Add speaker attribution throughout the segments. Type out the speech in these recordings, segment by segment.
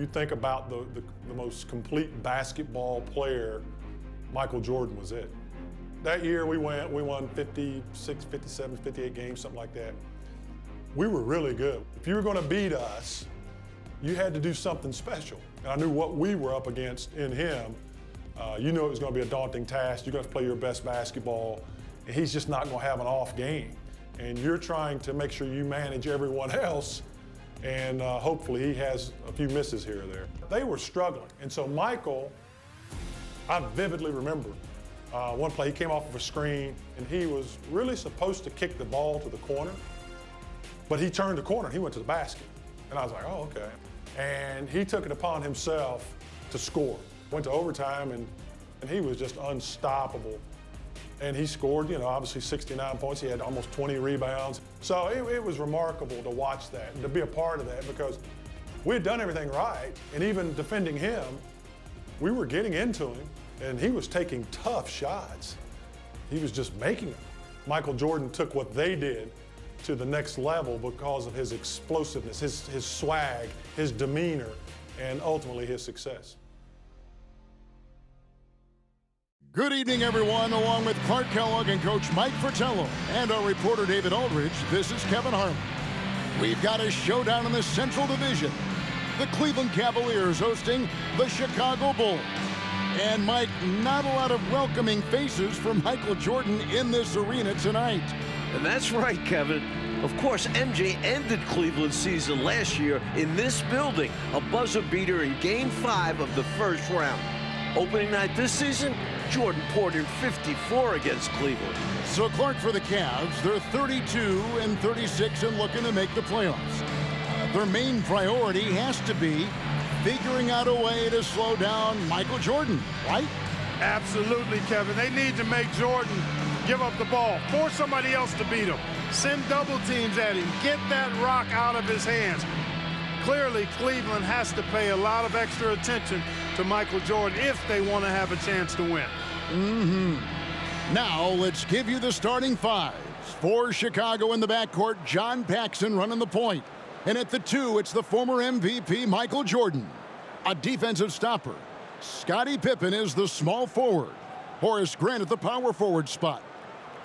Speaker 1: You think about the most complete basketball player, Michael Jordan was it. That year we won 56, 57, 58 games, something like that. We were really good. If you were going to beat us, you had to do something special. And I knew what we were up against in him. You knew it was going to be a daunting task. You're going to play your best basketball, and he's just not going to have an off game. And you're trying to make sure you manage everyone else, and hopefully he has a few misses here or there. They were struggling, and so Michael, I vividly remember one play, he came off of a screen, and he was really supposed to kick the ball to the corner, but he turned the corner and he went to the basket. And I was like, oh, okay. And he took it upon himself to score. Went to overtime, and he was just unstoppable. And he scored, you know, obviously 69 points. He had almost 20 rebounds. So it was remarkable to watch that and to be a part of that, because we had done everything right. And even defending him, we were getting into him, and he was taking tough shots. He was just making them. Michael Jordan took what they did to the next level because of his explosiveness, his swag, his demeanor, and ultimately his success.
Speaker 2: Good evening, everyone. Along with Clark Kellogg and Coach Mike Fratello and our reporter David Aldridge, this is Kevin Harmon. We've got a showdown in the Central Division. The Cleveland Cavaliers hosting the Chicago Bulls. And Mike, not a lot of welcoming faces for Michael Jordan in this arena tonight.
Speaker 3: And that's right, Kevin. Of course, MJ ended Cleveland's season last year in this building, a buzzer beater in Game 5 of the first round. Opening night this season, Jordan poured in 54 against Cleveland.
Speaker 2: So Clark, for the Cavs, they're 32-36 and looking to make the playoffs. Their main priority has to be figuring out a way to slow down Michael Jordan, right?
Speaker 4: Absolutely, Kevin. They need to make Jordan give up the ball, force somebody else to beat him, send double teams at him, get that rock out of his hands. Clearly, Cleveland has to pay a lot of extra attention to Michael Jordan if they want to have a chance to win.
Speaker 2: Now, let's give you the starting fives. For Chicago in the backcourt, John Paxson running the point. And at the 2, it's the former MVP, Michael Jordan. A defensive stopper. Scottie Pippen is the small forward. Horace Grant at the power forward spot.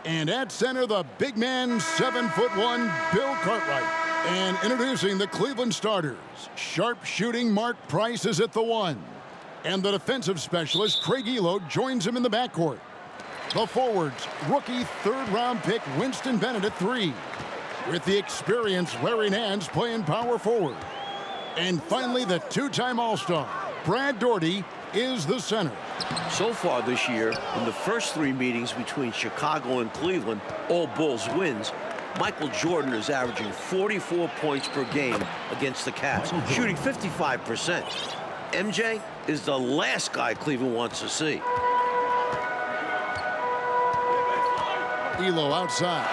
Speaker 2: And at center, the big man, 7'1", Bill Cartwright. And introducing the Cleveland starters, sharp-shooting Mark Price is at the 1. And the defensive specialist, Craig Elo, joins him in the backcourt. The forwards, rookie third-round pick Winston Bennett at 3. With the experienced Larry Nance playing power forward. And finally, the two-time All-Star, Brad Daugherty, is the center.
Speaker 3: So far this year, in the first 3 meetings between Chicago and Cleveland, all Bulls wins, Michael Jordan is averaging 44 points per game against the Cavs, shooting 55%. MJ is the last guy Cleveland wants to see.
Speaker 2: Elo outside.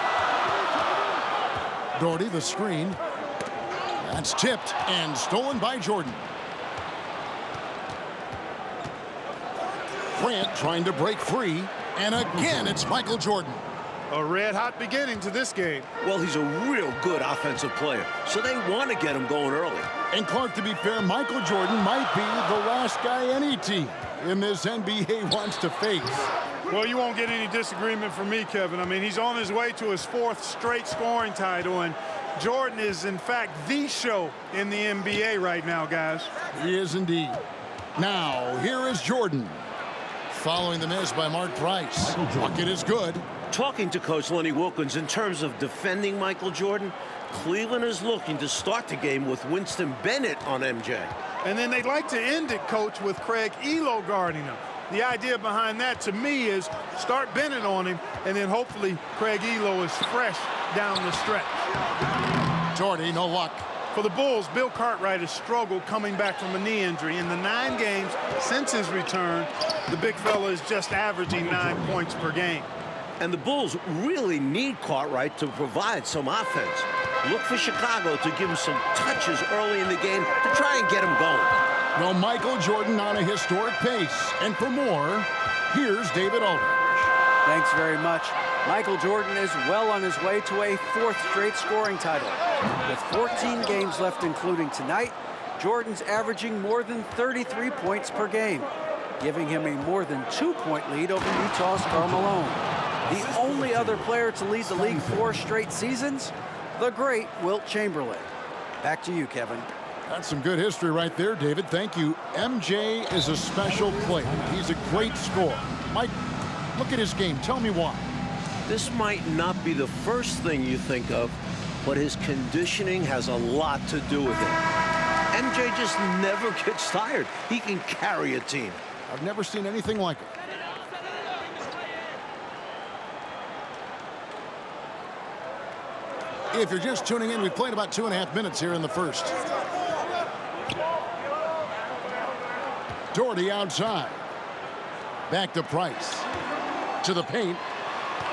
Speaker 2: Daugherty, the screen. That's tipped and stolen by Jordan. Grant trying to break free. And again, it's Michael Jordan.
Speaker 4: A red-hot beginning to this game.
Speaker 3: Well, he's a real good offensive player, so they want to get him going early.
Speaker 2: And Clark, to be fair, Michael Jordan might be the last guy any team in this NBA wants to face.
Speaker 4: Well, you won't get any disagreement from me, Kevin. I mean, he's on his way to his 4th straight scoring title, and Jordan is, in fact, the show in the NBA right now, guys.
Speaker 2: He is indeed. Now, here is Jordan. Following the miss by Mark Price. Bucket is good.
Speaker 3: Talking to Coach Lenny Wilkins, in terms of defending Michael Jordan, Cleveland is looking to start the game with Winston Bennett on MJ.
Speaker 4: And then they'd like to end it, Coach, with Craig Elo guarding him. The idea behind that, to me, is start Bennett on him, and then hopefully Craig Elo is fresh down the stretch.
Speaker 2: Daugherty, no luck.
Speaker 4: For the Bulls, Bill Cartwright has struggled coming back from a knee injury. In the 9 games since his return, the big fella is just averaging 9 points per game.
Speaker 3: And the Bulls really need Cartwright to provide some offense. Look for Chicago to give him some touches early in the game to try and get him going.
Speaker 2: Well, Michael Jordan on a historic pace. And for more, here's David Aldridge.
Speaker 5: Thanks very much. Michael Jordan is well on his way to a 4th straight scoring title. With 14 games left, including tonight, Jordan's averaging more than 33 points per game, giving him a more than 2-point lead over Utah's Karl Malone. The only other player to lead the league 4 straight seasons, the great Wilt Chamberlain. Back to you, Kevin.
Speaker 2: That's some good history right there, David. Thank you. MJ is a special player. He's a great scorer. Mike, look at his game. Tell me why.
Speaker 3: This might not be the first thing you think of, but his conditioning has a lot to do with it. MJ just never gets tired. He can carry a team.
Speaker 2: I've never seen anything like it. If you're just tuning in, we've played about 2.5 minutes here in the first. Doherty outside. Back to Price. To the paint.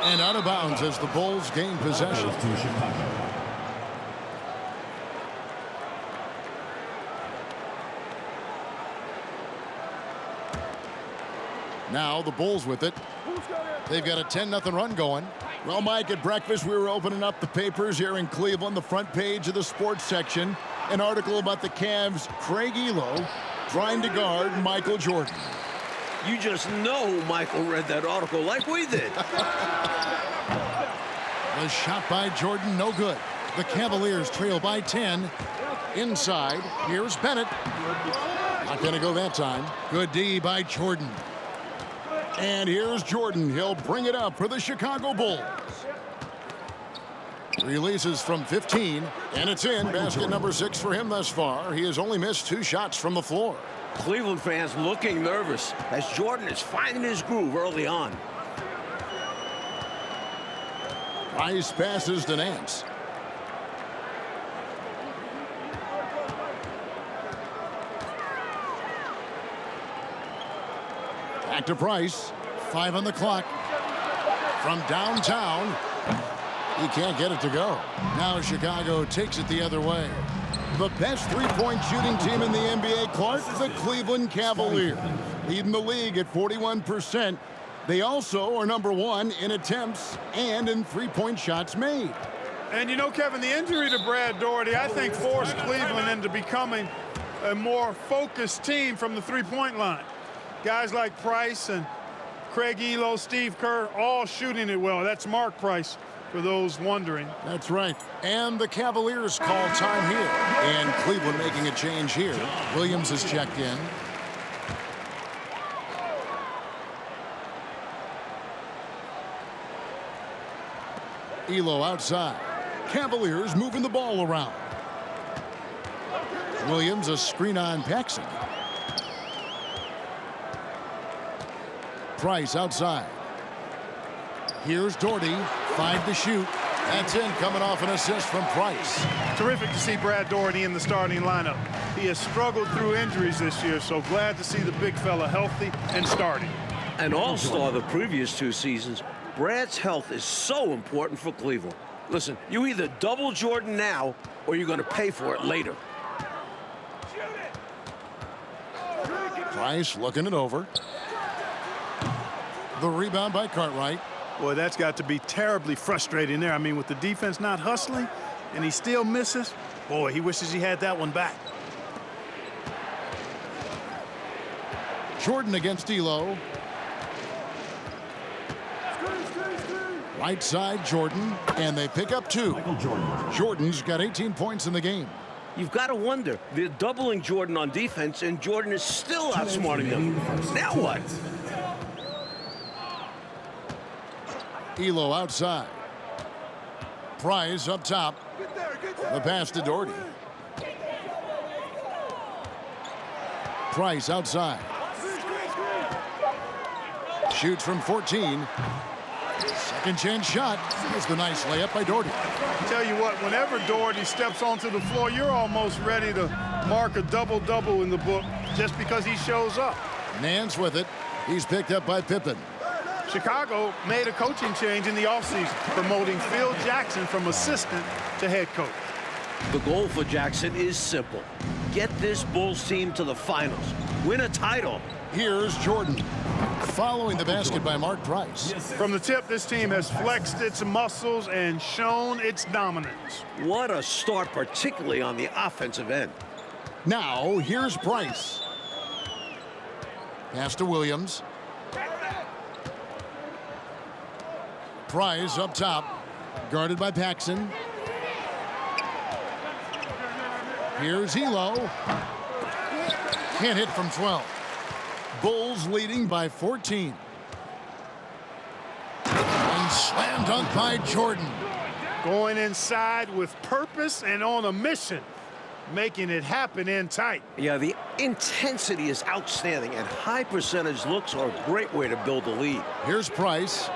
Speaker 2: And out of bounds as the Bulls gain possession. Now the Bulls with it. They've got a 10-0 run going. Well, Mike, at breakfast, we were opening up the papers here in Cleveland, the front page of the sports section. An article about the Cavs' Craig Elo trying to guard Michael Jordan.
Speaker 3: You just know Michael read that article like we did.
Speaker 2: The shot by Jordan, no good. The Cavaliers trail by 10. Inside, here's Bennett. Not going to go that time. Good D by Jordan. And here's Jordan. He'll bring it up for the Chicago Bulls. Releases from 15, and it's in. Basket number 6 for him thus far. He has only missed 2 shots from the floor.
Speaker 3: Cleveland fans looking nervous as Jordan is finding his groove early on.
Speaker 2: Price passes to Nance. Back to Price. 5 on the clock. From downtown. He can't get it to go. Now Chicago takes it the other way. The best three-point shooting team in the NBA, Clark, the Cleveland Cavaliers. Leading the league at 41%. They also are number 1 in attempts and in three-point shots made.
Speaker 4: And you know, Kevin, the injury to Brad Doherty, I think, forced Cleveland into becoming a more focused team from the three-point line. Guys like Price and Craig Elo, Steve Kerr, all shooting it well. That's Mark Price, for those wondering.
Speaker 2: That's right. And the Cavaliers call time here. And Cleveland making a change here. Williams has checked in. Elo outside. Cavaliers moving the ball around. Williams a screen on Paxson. Price outside. Here's Doherty. 5 to shoot. That's in, coming off an assist from Price.
Speaker 4: Terrific to see Brad Doherty in the starting lineup. He has struggled through injuries this year, so glad to see the big fella healthy and starting.
Speaker 3: An all-star the previous 2 seasons, Brad's health is so important for Cleveland. Listen, you either double Jordan now or you're going to pay for it later.
Speaker 2: Price looking it over. The rebound by Cartwright.
Speaker 4: Boy, that's got to be terribly frustrating there. I mean, with the defense not hustling and he still misses, boy, he wishes he had that one back.
Speaker 2: Jordan against Elo. Right side, Jordan, and they pick up 2. Jordan's got 18 points in the game.
Speaker 3: You've got to wonder, they're doubling Jordan on defense, and Jordan is still outsmarting them. Now what?
Speaker 2: Elo outside. Price up top. The pass to Doherty. Price outside. Shoots from 14. Second chance shot. Here's the nice layup by Doherty.
Speaker 4: Tell you what, whenever Doherty steps onto the floor, you're almost ready to mark a double-double in the book just because he shows up.
Speaker 2: Nance with it. He's picked up by Pippen.
Speaker 4: Chicago made a coaching change in the offseason, promoting Phil Jackson from assistant to head coach.
Speaker 3: The goal for Jackson is simple. Get this Bulls team to the finals. Win a title.
Speaker 2: Here's Jordan. Following the basket by Mark Price.
Speaker 4: From the tip, this team has flexed its muscles and shown its dominance.
Speaker 3: What a start, particularly on the offensive end.
Speaker 2: Now, here's Price. Pass to Williams. Price up top, guarded by Paxson. Here's Elo. Can't hit from 12. Bulls leading by 14. And slam dunk by Jordan.
Speaker 4: Going inside with purpose and on a mission, making it happen in tight.
Speaker 3: Yeah, the intensity is outstanding, and high percentage looks are a great way to build a lead.
Speaker 2: Here's Price.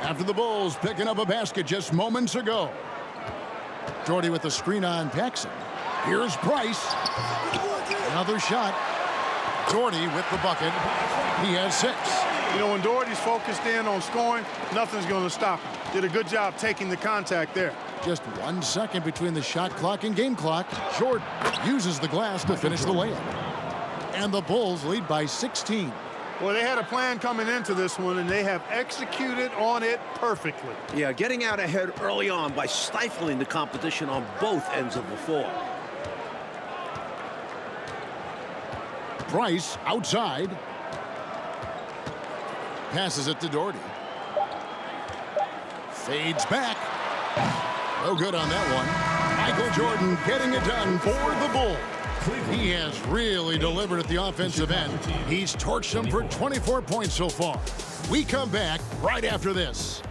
Speaker 2: After the Bulls picking up a basket just moments ago. Jordy with the screen on Paxson. Here's Price. Another shot. Jordy with the bucket. He has 6.
Speaker 4: You know, when Doherty's focused in on scoring, nothing's going to stop him. Did a good job taking the contact there.
Speaker 2: Just 1 second between the shot clock and game clock. Jordan uses the glass to finish the layup. And the Bulls lead by 16.
Speaker 4: Well, they had a plan coming into this one, and they have executed on it perfectly.
Speaker 3: Yeah, getting out ahead early on by stifling the competition on both ends of the floor.
Speaker 2: Price outside. Passes it to Doherty. Fades back. No good on that one. Michael Jordan getting it done for the Bulls. He has really delivered at the offensive end. He's torched them for 24 points so far. We come back right after this.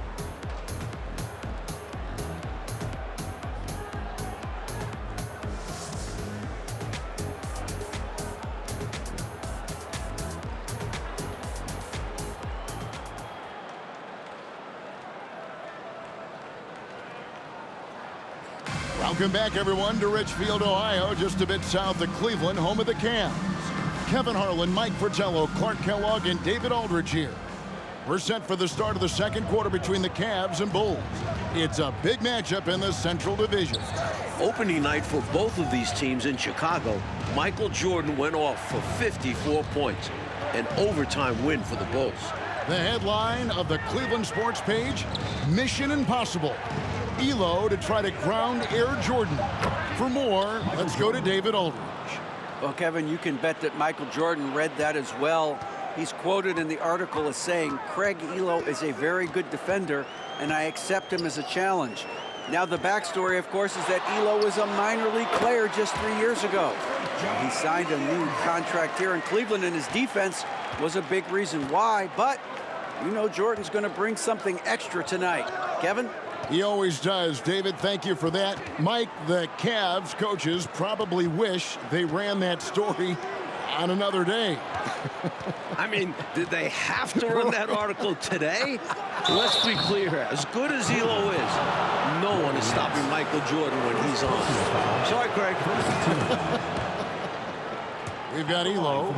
Speaker 2: Welcome back, everyone, to Richfield, Ohio, just a bit south of Cleveland, home of the Cavs. Kevin Harlan, Mike Fratello, Clark Kellogg, and David Aldridge here. We're set for the start of the second quarter between the Cavs and Bulls. It's a big matchup in the Central Division.
Speaker 3: Opening night for both of these teams in Chicago, Michael Jordan went off for 54 points, an overtime win for the Bulls.
Speaker 2: The headline of the Cleveland sports page, Mission Impossible. Elo to try to ground Air Jordan. For more, let's go to David Aldridge.
Speaker 5: Well, Kevin, you can bet that Michael Jordan read that as well. He's quoted in the article as saying, Craig Elo is a very good defender, and I accept him as a challenge. Now, the backstory, of course, is that Elo was a minor league player just 3 years ago. He signed a new contract here in Cleveland, and his defense was a big reason why. But you know Jordan's going to bring something extra tonight. Kevin?
Speaker 2: He always does. David, thank you for that. Mike, the Cavs coaches probably wish they ran that story on another day.
Speaker 3: I mean, did they have to run that article today? Let's be clear. As good as Elo is, no one is stopping Michael Jordan when he's on. Sorry, Craig.
Speaker 2: We've got Elo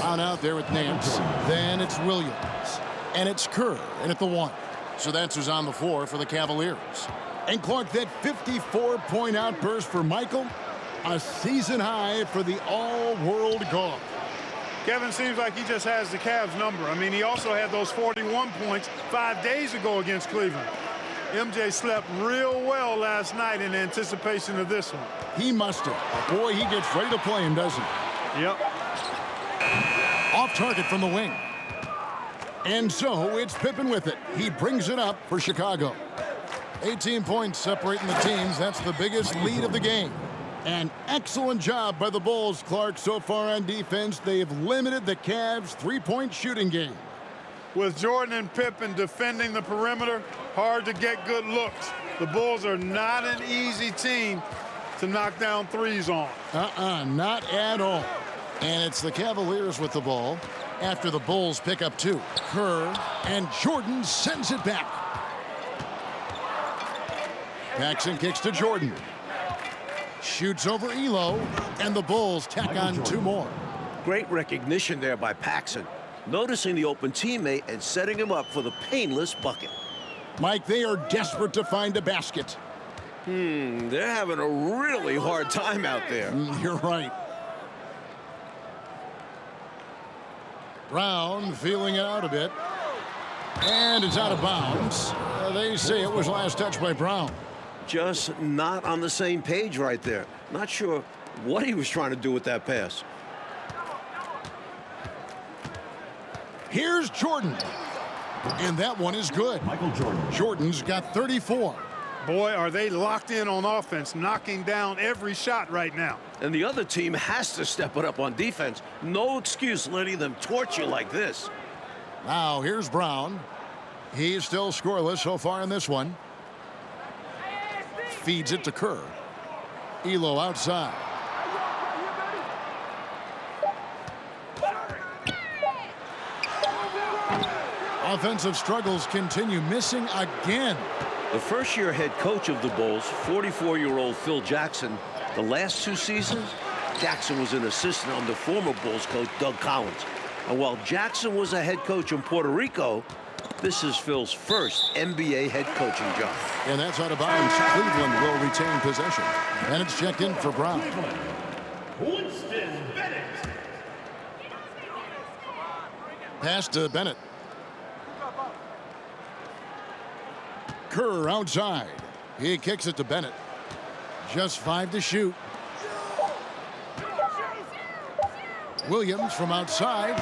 Speaker 2: on out there with Nance. Then it's Williams. And it's Kerr in at the 1. So that's who's on the floor for the Cavaliers. And Clark, that 54-point outburst for Michael, a season high for the all-world guard.
Speaker 4: Kevin seems like he just has the Cavs number. I mean, he also had those 41 points 5 days ago against Cleveland. MJ slept real well last night in anticipation of this one.
Speaker 2: He must have. Boy, he gets ready to play him, doesn't he?
Speaker 4: Yep.
Speaker 2: Off target from the wing. And so it's Pippen with it. He brings it up for Chicago. 18 points separating the teams. That's the biggest lead of the game. An excellent job by the Bulls, Clark, so far on defense. They've limited the Cavs' three-point shooting game.
Speaker 4: With Jordan and Pippen defending the perimeter, hard to get good looks. The Bulls are not an easy team to knock down threes on.
Speaker 2: Not at all. And it's the Cavaliers with the ball after the Bulls pick up 2. Kerr, and Jordan sends it back. Paxson kicks to Jordan. Shoots over Elo, and the Bulls tack on 2 more.
Speaker 3: Great recognition there by Paxson, noticing the open teammate and setting him up for the painless bucket.
Speaker 2: Mike, they are desperate to find a basket.
Speaker 3: They're having a really hard time out there.
Speaker 2: You're right. Brown feeling it out a bit. And it's out of bounds. They say it was last touched by Brown.
Speaker 3: Just not on the same page right there. Not sure what he was trying to do with that pass.
Speaker 2: Here's Jordan. And that one is good.
Speaker 6: Michael Jordan.
Speaker 2: Jordan's got 34.
Speaker 4: Boy, are they locked in on offense, knocking down every shot right now.
Speaker 3: And the other team has to step it up on defense. No excuse letting them torch you like this.
Speaker 2: Now here's Brown. He's still scoreless so far in this one. Feeds it to Kerr. Elo outside. Offensive struggles continue, missing again.
Speaker 3: The first-year head coach of the Bulls, 44-year-old Phil Jackson, the last 2 seasons, Jackson was an assistant under former Bulls coach Doug Collins. And while Jackson was a head coach in Puerto Rico, this is Phil's first NBA head coaching job.
Speaker 2: And that's out of bounds. Cleveland will retain possession. And it's checked in for Brown.
Speaker 6: Winston Bennett.
Speaker 2: Pass to Bennett. Kerr outside. He kicks it to Bennett. Just 5 to shoot. Williams from outside.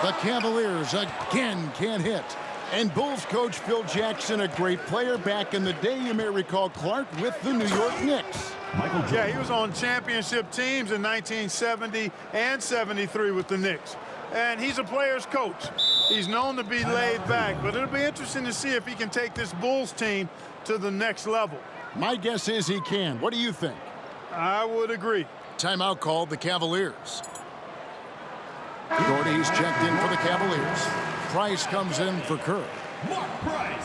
Speaker 2: The Cavaliers again can't hit. And Bulls coach Phil Jackson, a great player back in the day, you may recall Clark, with the New York Knicks.
Speaker 6: Michael Jordan.
Speaker 4: Yeah, he was on championship teams in 1970 and 73 with the Knicks. And he's a player's coach. He's known to be laid back, but it'll be interesting to see if he can take this Bulls team to the next level.
Speaker 2: My guess is he can. What do you think?
Speaker 4: I would agree.
Speaker 2: Timeout called the Cavaliers. Doherty's checked in for the Cavaliers. Price comes in for Kerr.
Speaker 6: Mark Price.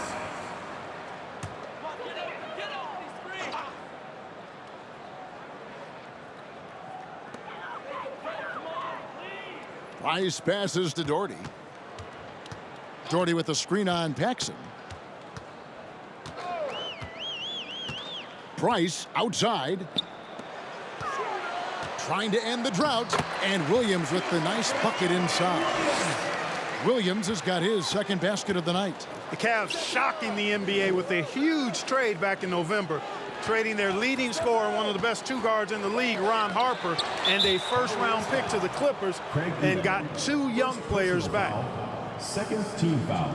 Speaker 2: Price passes to Doherty. Doherty with the screen on Paxson. Price outside. Trying to end the drought. And Williams with the nice bucket inside. Williams has got his second basket of the night.
Speaker 4: The Cavs shocking the NBA with a huge trade back in November, trading their leading scorer, one of the best 2 guards in the league, Ron Harper, and a first-round pick to the Clippers, and got 2 young players back.
Speaker 6: Second team foul.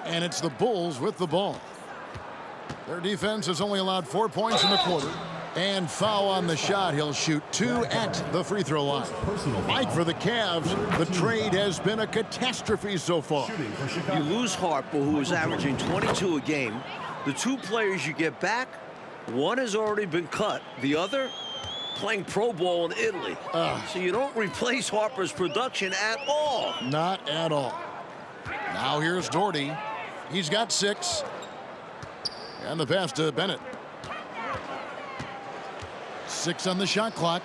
Speaker 2: And it's the Bulls with the ball. Their defense has only allowed 4 points in the quarter. And foul on the shot. He'll shoot 2 at the free throw line. Mike, for the Cavs, the trade has been a catastrophe so far.
Speaker 3: You lose Harper, who is averaging 22 a game. The 2 players you get back, one has already been cut. The other, playing pro ball in Italy. So you don't replace Harper's production at all.
Speaker 2: Not at all. Now here's Doherty. He's got 6. And the pass to Bennett. 6 on the shot clock.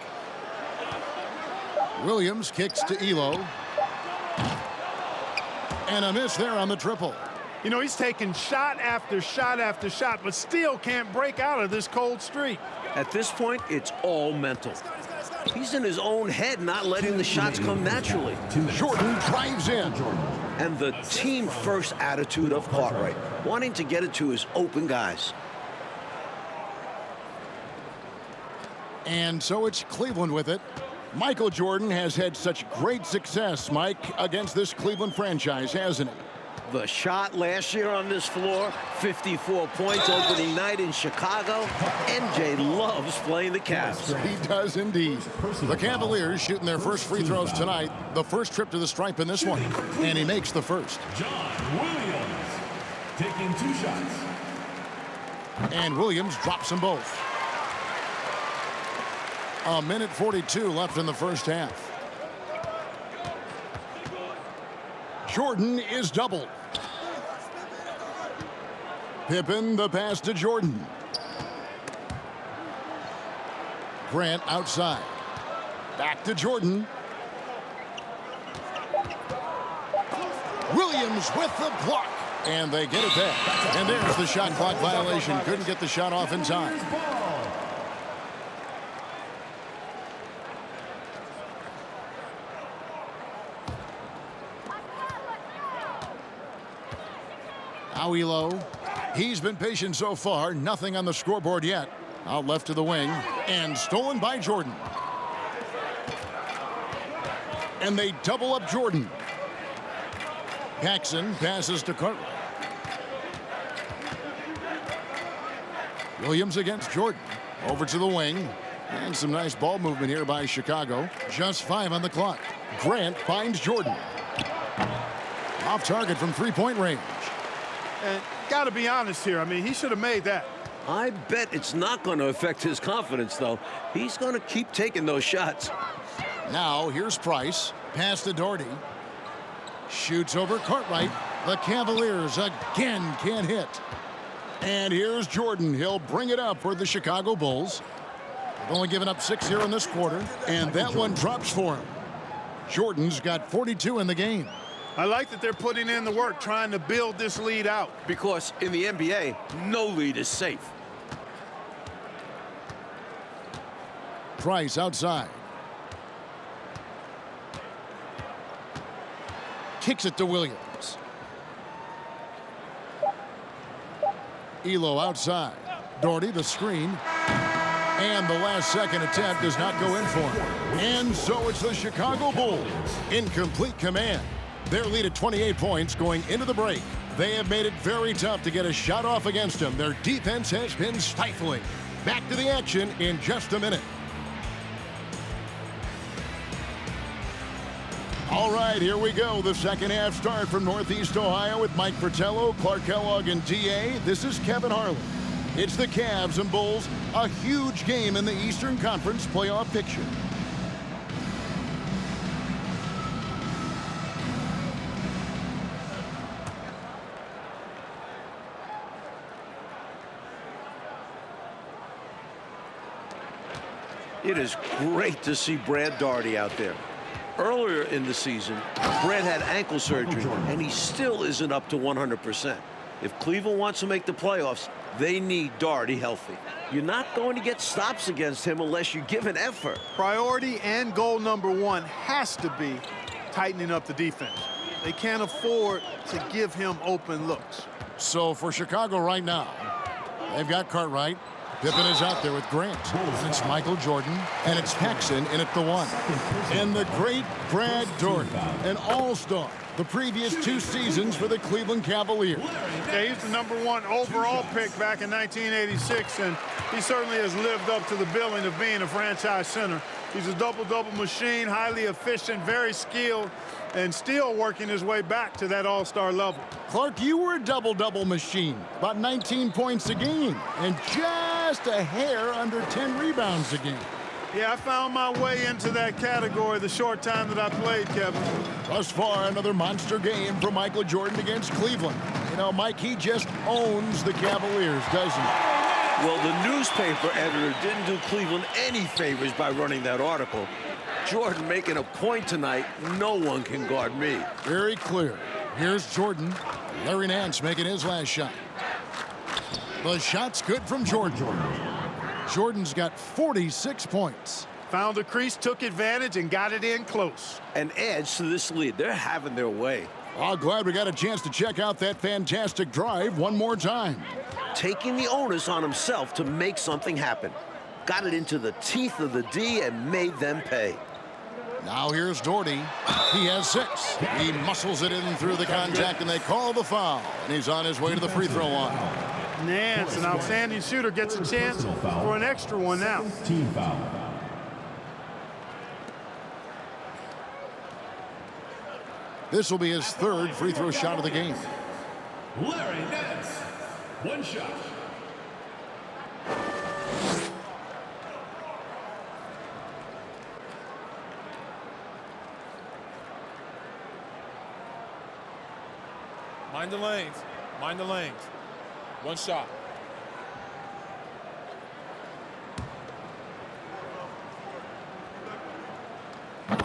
Speaker 2: Williams kicks to Elo. And a miss there on the triple.
Speaker 4: You know, he's taking shot after shot after shot, but still can't break out of this cold streak.
Speaker 3: At this point, it's all mental. He's in his own head, not letting the shots come naturally.
Speaker 2: Jordan drives in.
Speaker 3: And the team-first attitude of Cartwright, wanting to get it to his open guys.
Speaker 2: And so it's Cleveland with it. Michael Jordan has had such great success, Mike, against this Cleveland franchise, hasn't he?
Speaker 3: The shot last year on this floor, 54 points opening night in Chicago. MJ loves playing the Cavs.
Speaker 2: He does indeed. The Cavaliers shooting their first free throws tonight. The first trip to the stripe in this one. And he makes the first.
Speaker 6: John Williams taking 2 shots.
Speaker 2: And Williams drops them both. A minute 42 left in the first half. Jordan is doubled. Pippen, the pass to Jordan. Grant outside. Back to Jordan. Williams with the block. And they get it back. And there's the shot clock violation. Couldn't get the shot off in time. Now Elo. He's been patient so far. Nothing on the scoreboard yet. Out left to the wing. And stolen by Jordan. And they double up Jordan. Paxson passes to Cartwright. Williams against Jordan. Over to the wing. And some nice ball movement here by Chicago. Just 5 on the clock. Grant finds Jordan. Off target from three-point range.
Speaker 4: And got to be honest here. I mean, he should have made that.
Speaker 3: I bet it's not going to affect his confidence, though. He's going to keep taking those shots.
Speaker 2: Now, here's Price. Pass to Doherty. Shoots over Cartwright. The Cavaliers again can't hit. And here's Jordan. He'll bring it up for the Chicago Bulls. They've only given up 6 here in this quarter. And that one drops for him. Jordan's got 42 in the game.
Speaker 4: I like that they're putting in the work, trying to build this lead out.
Speaker 3: Because in the NBA, no lead is safe.
Speaker 2: Price outside. Kicks it to Williams. Elo outside. Doherty the screen. And the last second attempt does not go in for him. And so it's the Chicago Bulls in complete command. Their lead at 28 points going into the break. They have made it very tough to get a shot off against them. Their defense has been stifling. Back to the action in just a minute. All right, here we go. The second half start from Northeast Ohio with Mike Fratello, Clark Kellogg, and DA. This is Kevin Harlan. It's the Cavs and Bulls, a huge game in the Eastern Conference playoff picture.
Speaker 3: It is great to see Brad Daugherty out there. Earlier in the season, Brad had ankle surgery, and he still isn't up to 100%. If Cleveland wants to make the playoffs, they need Daugherty healthy. You're not going to get stops against him unless you give an effort.
Speaker 4: Priority and goal number one has to be tightening up the defense. They can't afford to give him open looks.
Speaker 2: So for Chicago right now, they've got Cartwright. Pippen is out there with Grant. It's Michael Jordan, and it's Paxson in at the 1. And the great Brad Daugherty, an all-star the previous 2 seasons for the Cleveland Cavaliers.
Speaker 4: Yeah, he's the #1 overall pick back in 1986, and he certainly has lived up to the billing of being a franchise center. He's a double-double machine, highly efficient, very skilled, and still working his way back to that all-star level.
Speaker 2: Clark, you were a double-double machine, about 19 points a game, and just a hair under 10 rebounds a game.
Speaker 4: Yeah, I found my way into that category the short time that I played, Kevin.
Speaker 2: Thus far, another monster game for Michael Jordan against Cleveland. You know, Mike, he just owns the Cavaliers, doesn't he?
Speaker 3: Well, the newspaper editor didn't do Cleveland any favors by running that article. Jordan making a point tonight, no one can guard me.
Speaker 2: Very clear. Here's Jordan. Larry Nance making his last shot. The shot's good from Jordan. Jordan's got 46 points.
Speaker 4: Found the crease, took advantage, and got it in close.
Speaker 3: And adds to this lead. They're having their way.
Speaker 2: Oh, glad we got a chance to check out that fantastic drive one more time.
Speaker 3: Taking the onus on himself to make something happen. Got it into the teeth of the D and made them pay.
Speaker 2: Now here's Doherty. He has 6. He muscles it in through the contact, and they call the foul. And he's on his way to the free throw line.
Speaker 4: Nance, an outstanding shooter, gets a chance for an extra one now.
Speaker 6: Team foul.
Speaker 2: This will be his 3rd free throw shot of the game.
Speaker 6: Larry Nance. 1 shot.
Speaker 7: Mind the lanes. Mind the lanes. 1 shot.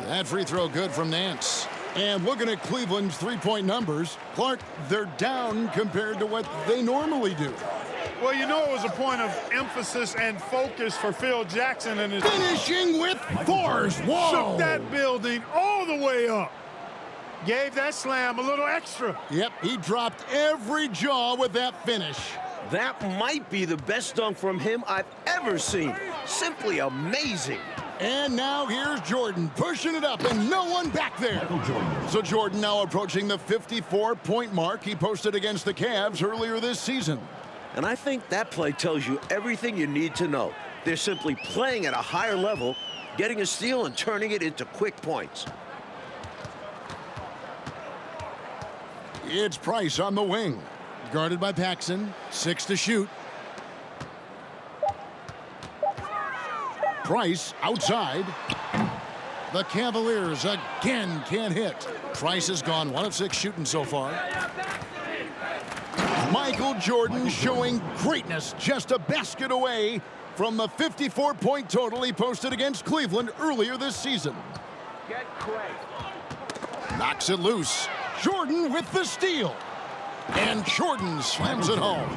Speaker 2: That free throw good from Nance. And looking at Cleveland's three-point numbers, Clark, they're down compared to what they normally do.
Speaker 4: Well, you know it was a point of emphasis and focus for Phil Jackson and his...
Speaker 2: Finishing with force. Whoa!
Speaker 4: Shook that building all the way up. Gave that slam a little extra.
Speaker 2: Yep, he dropped every jaw with that finish.
Speaker 3: That might be the best dunk from him I've ever seen. Simply amazing.
Speaker 2: And now here's Jordan pushing it up and no one back there. So Jordan now approaching the 54-point mark he posted against the Cavs earlier this season.
Speaker 3: And I think that play tells you everything you need to know. They're simply playing at a higher level, getting a steal and turning it into quick points.
Speaker 2: It's Price on the wing. Guarded by Paxson. 6 to shoot. Price outside. The Cavaliers again can't hit. Price has gone 1 of 6 shooting so far. Michael Jordan showing greatness, just a basket away from the 54-point total he posted against Cleveland earlier this season. Knocks it loose. Jordan with the steal. And Jordan slams it home.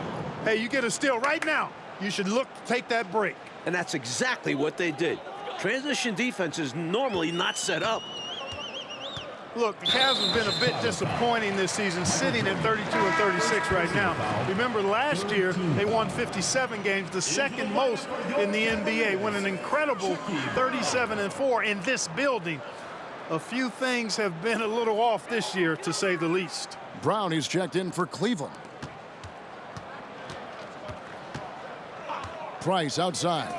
Speaker 4: Hey, you get a steal right now. You should look to take that break.
Speaker 3: And that's exactly what they did. Transition defense is normally not set up.
Speaker 4: Look, the Cavs have been a bit disappointing this season, sitting at 32 and 36 right now. Remember, last year they won 57 games, the second most in the NBA, won an incredible 37-4 in this building. A few things have been a little off this year, to say the least.
Speaker 2: Brown is checked in for Cleveland. Price outside.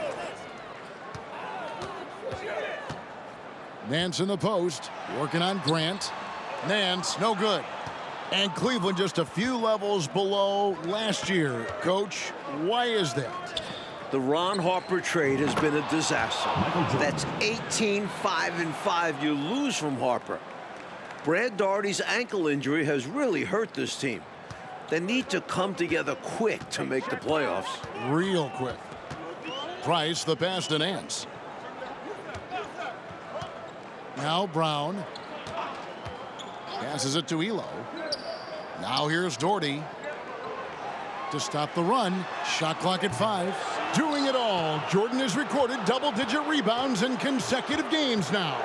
Speaker 2: Nance in the post, working on Grant. Nance, no good. And Cleveland just a few levels below last year. Coach, why is that?
Speaker 3: The Ron Harper trade has been a disaster. That's 18-5-5 you lose from Harper. Brad Daugherty's ankle injury has really hurt this team. They need to come together quick to make the playoffs.
Speaker 2: Real quick. Price, the pass to Nance. Now Brown. Passes it to Elo. Now here's Daugherty. To stop the run. Shot clock at 5. Doing it all. Jordan has recorded double-digit rebounds in consecutive games now.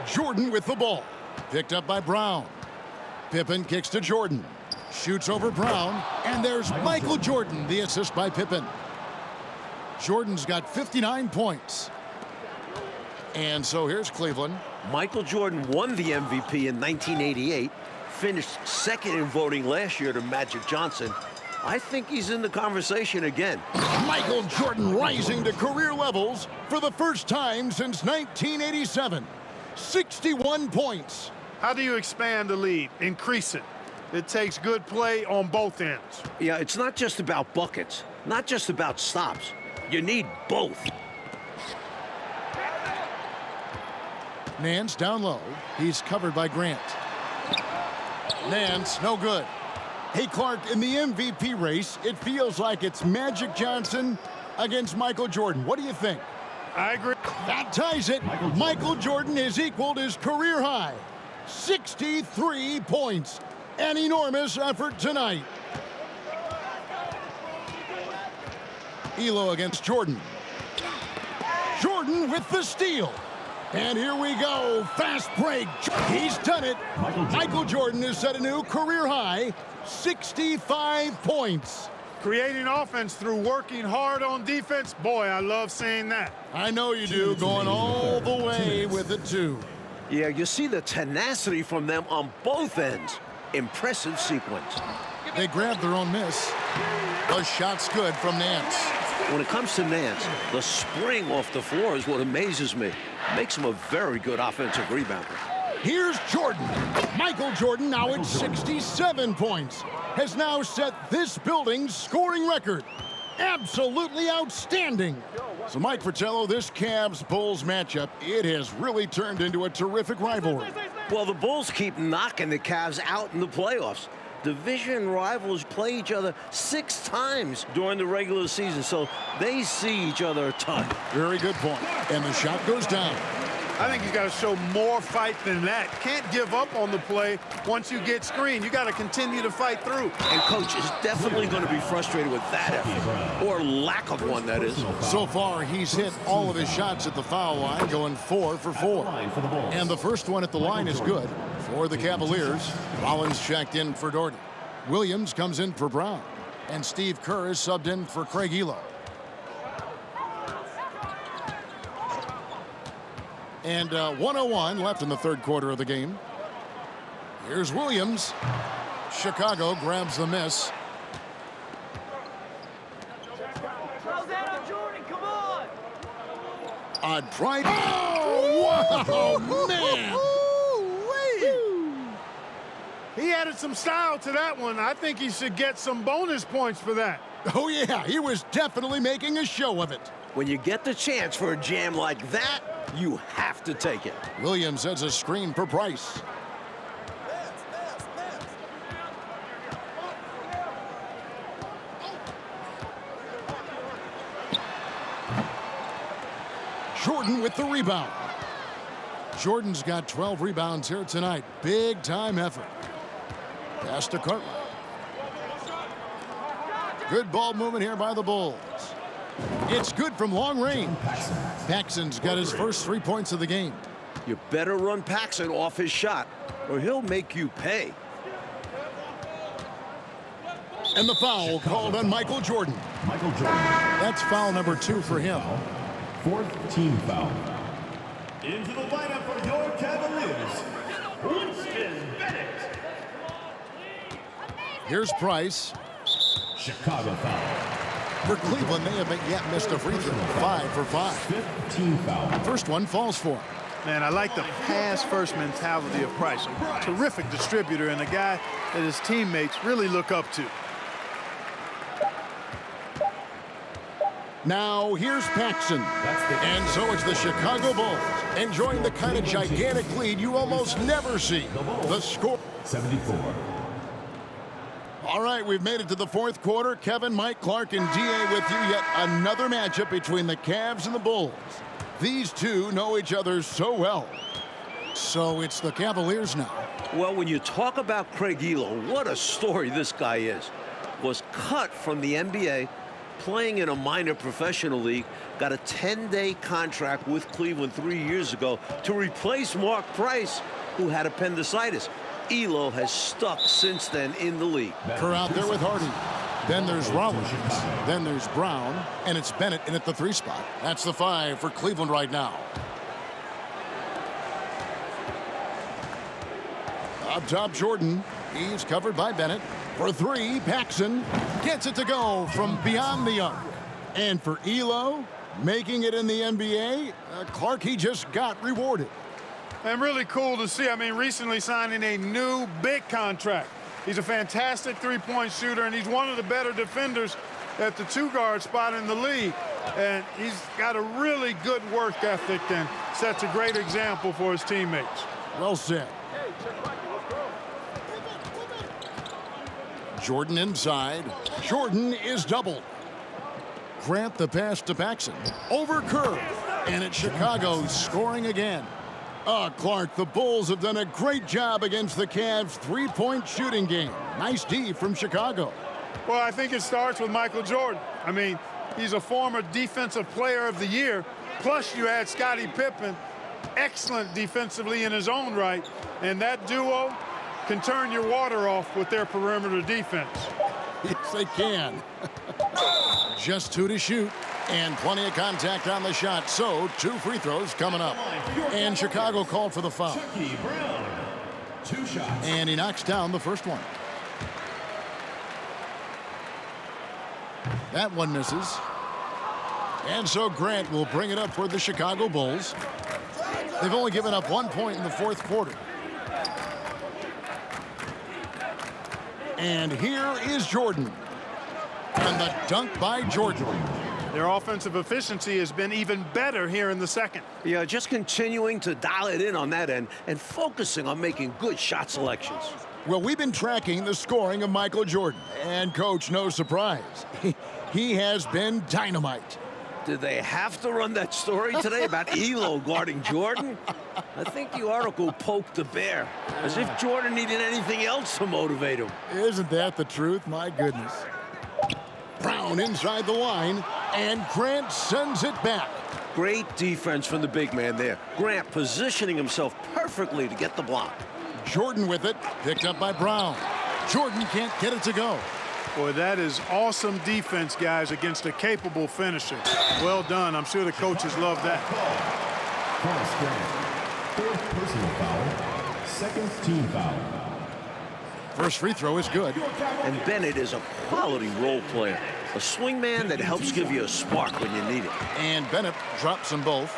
Speaker 2: Jordan with the ball. Picked up by Brown. Pippen kicks to Jordan. Shoots over Brown. And there's Michael Jordan, the assist by Pippen. Jordan's got 59 points. And so here's Cleveland.
Speaker 3: Michael Jordan won the MVP in 1988, finished second in voting last year to Magic Johnson. I think he's in the conversation again.
Speaker 2: Michael Jordan rising to career levels for the first time since 1987. 61 points.
Speaker 4: How do you expand the lead? Increase it. It takes good play on both ends.
Speaker 3: Yeah, it's not just about buckets, not just about stops. You need both.
Speaker 2: Nance down low. He's covered by Grant. Nance, no good. Hey, Clark, in the MVP race, it feels like it's Magic Johnson against Michael Jordan. What do you think?
Speaker 4: I agree.
Speaker 2: That ties it. Michael Jordan has equaled his career high. 63 points. An enormous effort tonight. Elo against Jordan. Jordan with the steal. And here we go. Fast break. He's done it. Michael Jordan has set a new career high. 65 points.
Speaker 4: Creating offense through working hard on defense. Boy, I love seeing that.
Speaker 2: I know you do. Going all the way with it, too.
Speaker 3: Yeah, you see the tenacity from them on both ends. Impressive sequence.
Speaker 2: They grabbed their own miss. The shot's good from Nance.
Speaker 3: When it comes to Nance, the spring off the floor is what amazes me. Makes him a very good offensive rebounder.
Speaker 2: Here's Jordan. Michael Jordan, now at 67 points, has now set this building's scoring record. Absolutely outstanding. So, Mike Fratello, this Cavs-Bulls matchup, it has really turned into a terrific rivalry.
Speaker 3: Well, the Bulls keep knocking the Cavs out in the playoffs. Division rivals play each other 6 times during the regular season, so they see each other a ton.
Speaker 2: Very good point. And the shot goes down.
Speaker 4: I think he's got to show more fight than that. Can't give up on the play once you get screened. You got to continue to fight through.
Speaker 3: And Coach is definitely going to be frustrated with that effort, or lack of one, that is.
Speaker 2: So far, he's hit all of his shots at the foul line, going 4 for 4. And the first one at the line is good for the Cavaliers. Rollins checked in for Dorton. Williams comes in for Brown. And Steve Kerr is subbed in for Craig Elo. And 1:01 left in the third quarter of the game. Here's Williams. Chicago grabs the miss. A drive. Oh, wow, man.
Speaker 4: He added some style to that one. I think he should get some bonus points for that.
Speaker 2: Oh, yeah, he was definitely making a show of it.
Speaker 3: When you get the chance for a jam like that, you have to take it.
Speaker 2: Williams sets a screen for Price. Jordan with the rebound. Jordan's got 12 rebounds here tonight. Big time effort. Pass to Cartwright. Good ball movement here by the Bulls. It's good from long range. Paxson's got his first 3 points of the game.
Speaker 3: You better run Paxson off his shot, or he'll make you pay.
Speaker 2: And the foul called on Michael Jordan.
Speaker 6: Michael Jordan.
Speaker 2: That's foul number 2 for him.
Speaker 6: 4th team foul. Into the lineup for your Cavaliers, Winston Bennett.
Speaker 2: Here's Price.
Speaker 6: Chicago foul.
Speaker 2: For Cleveland, they haven't yet missed a free throw. 5 for 5.
Speaker 6: 5th team foul.
Speaker 2: First one falls for him.
Speaker 4: Man, I like the pass-first mentality of Price. A terrific distributor and a guy that his teammates really look up to.
Speaker 2: Now here's Paxson. And so it's the Chicago Bulls enjoying the kind of gigantic lead you almost never see. The score.
Speaker 6: 74.
Speaker 2: All right, we've made it to the fourth quarter. Kevin, Mike, Clark, and D.A. with you. Yet another matchup between the Cavs and the Bulls. These two know each other so well. So it's the Cavaliers now.
Speaker 3: Well, when you talk about Craig Elo, what a story this guy is. Was cut from the NBA, playing in a minor professional league, got a 10-day contract with Cleveland 3 years ago to replace Mark Price, who had appendicitis. Elo has stuck since then in the league.
Speaker 2: Kerr out there with Hardy. Then there's Rollins. Then there's Brown. And it's Bennett in at the 3 spot. That's the 5 for Cleveland right now. Up top, Jordan. He's covered by Bennett. For 3, Paxson gets it to go from beyond the arc. And for Elo, making it in the NBA, Clark, he just got rewarded.
Speaker 4: And really cool to see. I mean, recently signing a new big contract. He's a fantastic three-point shooter, and he's one of the better defenders at the 2-guard spot in the league. And he's got a really good work ethic and sets a great example for his teammates.
Speaker 2: Well said. Jordan inside. Jordan is doubled. Grant the pass to Paxson. Over Kerr. And it's Chicago scoring again. Clark, the Bulls have done a great job against the Cavs' three-point shooting game. Nice D from Chicago.
Speaker 4: Well, I think it starts with Michael Jordan. I mean, he's a former Defensive Player of the Year. Plus, you add Scottie Pippen, excellent defensively in his own right. And that duo can turn your water off with their perimeter defense.
Speaker 2: Yes, they can. Just 2 to shoot. And plenty of contact on the shot. So 2 free throws coming up. And Chicago called for the foul.
Speaker 6: Brown. 2 shots.
Speaker 2: And he knocks down the first one. That one misses. And so Grant will bring it up for the Chicago Bulls. They've only given up 1 point in the fourth quarter. And here is Jordan. And the dunk by Jordan.
Speaker 4: Their offensive efficiency has been even better here in the second.
Speaker 3: Yeah, just continuing to dial it in on that end and focusing on making good shot selections.
Speaker 2: Well, we've been tracking the scoring of Michael Jordan. And, Coach, no surprise, he has been dynamite.
Speaker 3: Did they have to run that story today about Elo guarding Jordan? I think the article poked the bear, as if Jordan needed anything else to motivate him.
Speaker 2: Isn't that the truth? My goodness. Brown inside the line, and Grant sends it back.
Speaker 3: Great defense from the big man there. Grant positioning himself perfectly to get the block.
Speaker 2: Jordan with it, picked up by Brown. Jordan can't get it to go.
Speaker 4: Boy, that is awesome defense, guys, against a capable finisher. Well done. I'm sure the coaches love that.
Speaker 6: Thomas Grant, 4th personal foul, 2nd team foul.
Speaker 2: First free throw is good.
Speaker 3: And Bennett is a quality role player. A swingman that helps give you a spark when you need it.
Speaker 2: And Bennett drops them both.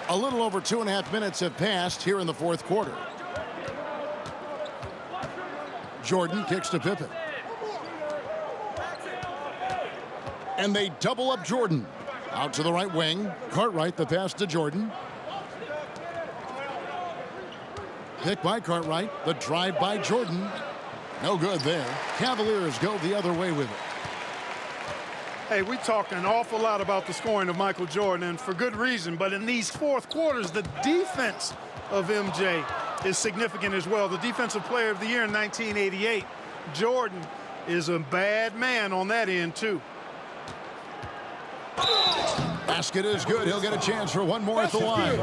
Speaker 2: A little over 2.5 minutes have passed here in the fourth quarter. Jordan kicks to Pippen. And they double up Jordan. Out to the right wing. Cartwright, the pass to Jordan. Pick by Cartwright. The drive by Jordan. No good there. Cavaliers go the other way with it.
Speaker 4: Hey, we talk an awful lot about the scoring of Michael Jordan, and for good reason. But in these fourth quarters, the defense of MJ is significant as well. The Defensive Player of the Year in 1988. Jordan is a bad man on that end, too.
Speaker 2: Basket is good. He'll get a chance for one more at the line.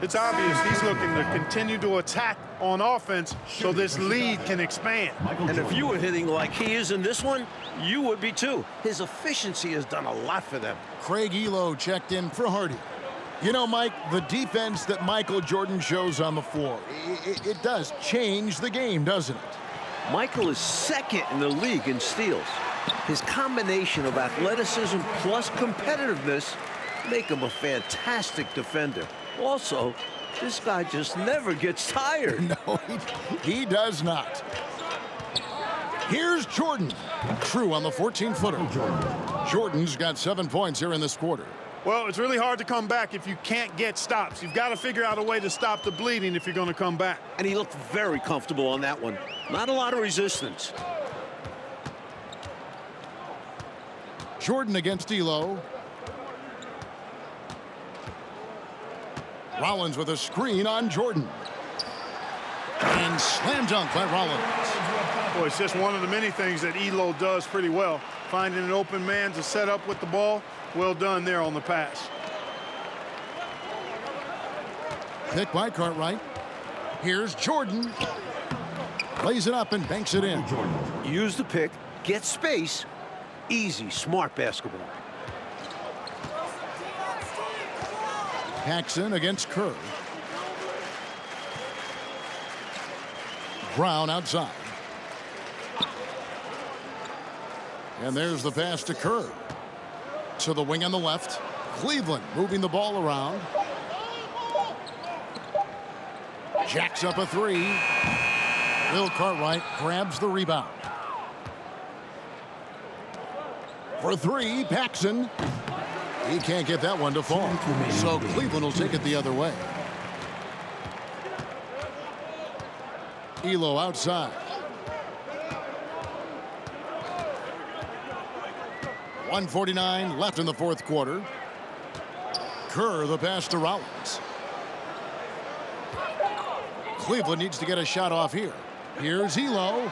Speaker 4: It's obvious he's looking to continue to attack on offense so this lead can expand.
Speaker 3: And if you were hitting like he is in this one, you would be too. His efficiency has done a lot for them.
Speaker 2: Craig Elo checked in for Hardy. You know, Mike, the defense that Michael Jordan shows on the floor, it does change the game, doesn't it?
Speaker 3: Michael is 2nd in the league in steals. His combination of athleticism plus competitiveness make him a fantastic defender. Also, this guy just never gets tired.
Speaker 2: No, he does not. Here's Jordan. True on the 14-footer. Jordan's got 7 points here in this quarter.
Speaker 4: Well, it's really hard to come back if you can't get stops. You've got to figure out a way to stop the bleeding if you're going to come back.
Speaker 3: And he looked very comfortable on that one. Not a lot of resistance.
Speaker 2: Jordan against Elo. Rollins with a screen on Jordan. And slam dunk by Rollins.
Speaker 4: Boy, it's just one of the many things that Elo does pretty well. Finding an open man to set up with the ball. Well done there on the pass.
Speaker 2: Pick by Cartwright. Here's Jordan. Lays it up and banks it in.
Speaker 3: Use the pick, get space. Easy, smart basketball.
Speaker 2: Paxson against Kerr. Brown outside. And there's the pass to Kerr. To the wing on the left. Cleveland moving the ball around. Jacks up a three. Bill Cartwright grabs the rebound. For three, Paxson. He can't get that one to fall. So Cleveland will take it the other way. Elo outside. .149 left in the fourth quarter. Kerr the pass to Rollins. Cleveland needs to get a shot off here. Here's Elo.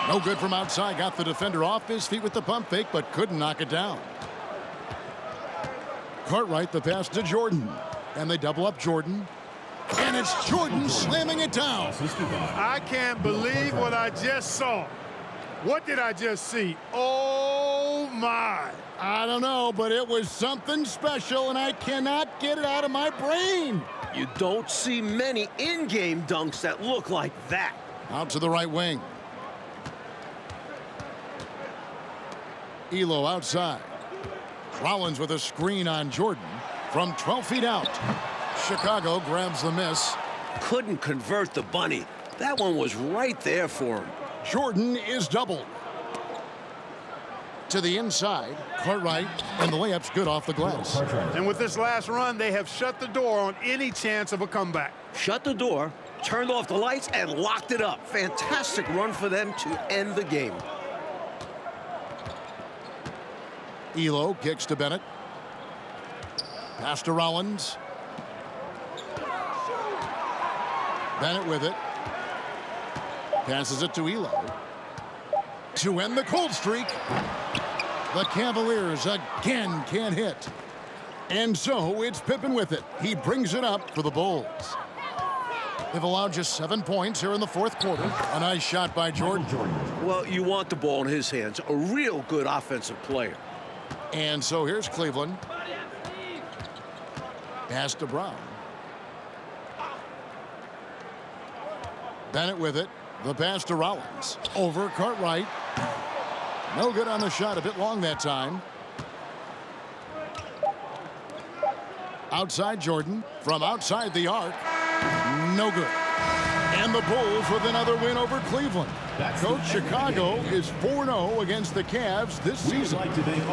Speaker 2: No good from outside. Got the defender off his feet with the pump fake, but couldn't knock it down. Cartwright the pass to Jordan. And they double up Jordan. And it's Jordan slamming it down.
Speaker 4: I can't believe what I just saw. What did I just see? Oh, my.
Speaker 2: I don't know, but it was something special, and I cannot get it out of my brain.
Speaker 3: You don't see many in-game dunks that look like that.
Speaker 2: Out to the right wing. Elo outside. Rollins with a screen on Jordan from 12 feet out. Chicago grabs the miss.
Speaker 3: Couldn't convert the bunny. That one was right there for him.
Speaker 2: Jordan is doubled. To the inside, Cartwright, and the layup's good off the glass.
Speaker 4: And with this last run, they have shut the door on any chance of a comeback.
Speaker 3: Shut the door, turned off the lights, and locked it up. Fantastic run for them to end the game.
Speaker 2: Elo kicks to Bennett. Pass to Rollins. Bennett with it. Passes it to Elo. To end the cold streak. The Cavaliers again can't hit. And so it's Pippen with it. He brings it up for the Bulls. They've allowed just 7 points here in the fourth quarter. A nice shot by Jordan.
Speaker 3: Well, you want the ball in his hands. A real good offensive player.
Speaker 2: And so here's Cleveland. Pass to Brown. Bennett with it. The pass to Rollins. Over Cartwright. No good on the shot. A bit long that time. Outside Jordan. From outside the arc. No good. And the Bulls with another win over Cleveland. Coach, Chicago is 4-0 against the Cavs this season.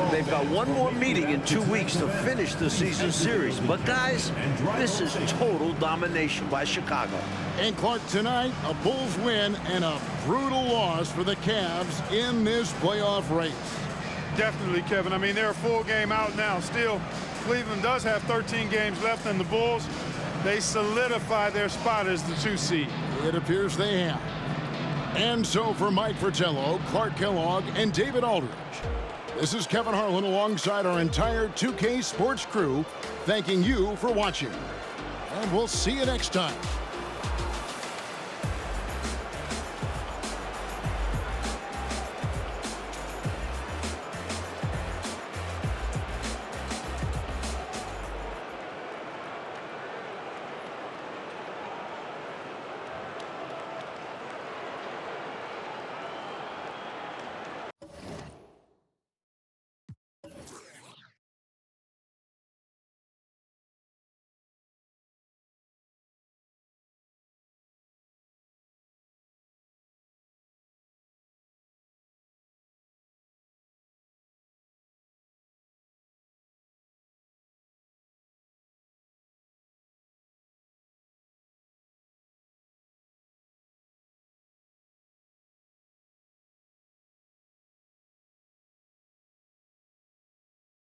Speaker 3: They've got one more meeting in 2 weeks to finish the season series. But guys, this is total domination by Chicago.
Speaker 2: And Clark, tonight, a Bulls win and a brutal loss for the Cavs in this playoff race.
Speaker 4: Definitely, Kevin. I mean, they're a full game out now. Still, Cleveland does have 13 games left, and the Bulls, they solidify their spot as the 2 seed.
Speaker 2: It appears they have. And so for Mike Fratello, Clark Kellogg, and David Aldridge, this is Kevin Harlan alongside our entire 2K Sports crew, thanking you for watching. And we'll see you next time.